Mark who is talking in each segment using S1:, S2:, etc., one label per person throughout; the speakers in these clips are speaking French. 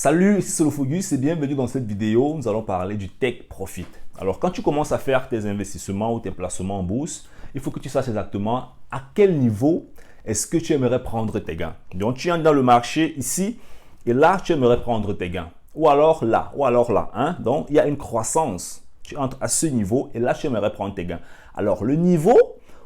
S1: Salut, ici c'est Lofogus et bienvenue dans cette vidéo. Nous allons parler du Take Profit. Alors, quand tu commences à faire tes investissements ou tes placements en bourse, il faut que tu saches exactement à quel niveau est-ce que tu aimerais prendre tes gains. Donc, tu entres dans le marché ici et là, tu aimerais prendre tes gains. Ou alors là, hein? Donc, il y a une croissance. Tu entres à ce niveau et là, tu aimerais prendre tes gains. Alors, le niveau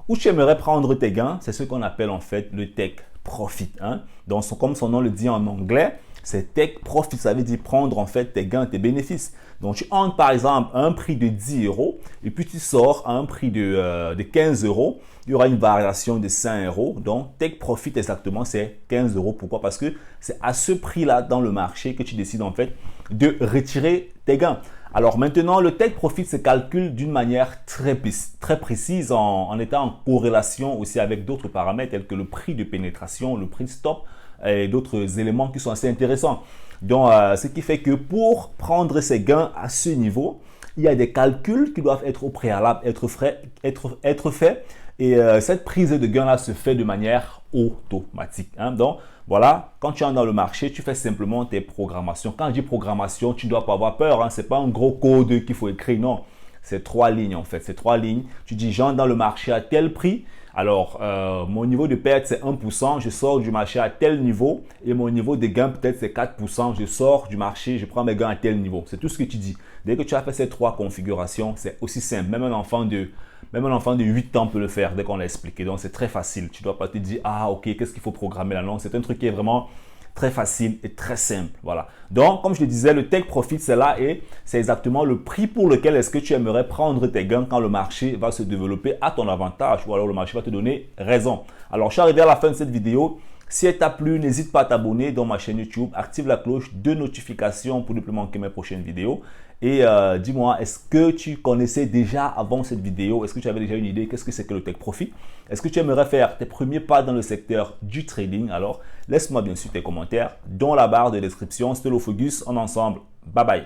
S1: où tu aimerais prendre tes gains, c'est ce qu'on appelle en fait le Take Profit. Hein? Donc, comme son nom le dit en anglais, c'est Take Profit, ça veut dire prendre en fait tes gains, tes bénéfices. Donc, tu entres par exemple à un prix de 10 euros et puis tu sors à un prix de 15 euros. Il y aura une variation de 5 euros. Donc, Take Profit exactement, c'est 15 euros. Pourquoi? Parce que c'est à ce prix-là dans le marché que tu décides en fait de retirer tes gains. Alors maintenant, le Take Profit se calcule d'une manière très précise en étant en corrélation aussi avec d'autres paramètres tels que le prix de pénétration, le prix de stop et d'autres éléments qui sont assez intéressants. Donc, ce qui fait que pour prendre ces gains à ce niveau, il y a des calculs qui doivent être au préalable, être faits. Et cette prise de gain-là se fait de manière automatique. Hein. Donc, voilà, quand tu es dans le marché, tu fais simplement tes programmations. Quand je dis programmation, tu ne dois pas avoir peur. Hein. Ce n'est pas un gros code qu'il faut écrire, non. C'est 3 lignes en fait. C'est 3 lignes. Tu dis, j'entre dans le marché à tel prix. Alors, mon niveau de perte, c'est 1%. Je sors du marché à tel niveau. Et mon niveau de gain, peut-être, c'est 4%. Je sors du marché, je prends mes gains à tel niveau. C'est tout ce que tu dis. Dès que tu as fait ces 3 configurations, c'est aussi simple. Même un enfant de 8 ans peut le faire dès qu'on l'a expliqué. Donc, c'est très facile. Tu ne dois pas te dire, ah, ok, qu'est-ce qu'il faut programmer là? Non, c'est un truc qui est vraiment très facile et très simple. Voilà. Donc, comme je le disais, le Take Profit, c'est là et c'est exactement le prix pour lequel est-ce que tu aimerais prendre tes gains quand le marché va se développer à ton avantage ou alors le marché va te donner raison. Alors, je suis arrivé à la fin de cette vidéo. Si elle t'a plu, n'hésite pas à t'abonner dans ma chaîne YouTube. Active la cloche de notification pour ne plus manquer mes prochaines vidéos. Et dis-moi, est-ce que tu connaissais déjà avant cette vidéo? Est-ce que tu avais déjà une idée? Qu'est-ce que c'est que le Take Profit? Est-ce que tu aimerais faire tes premiers pas dans le secteur du trading? Alors, laisse-moi bien sûr tes commentaires dans la barre de description. C'était Lofogus. En ensemble. Bye bye.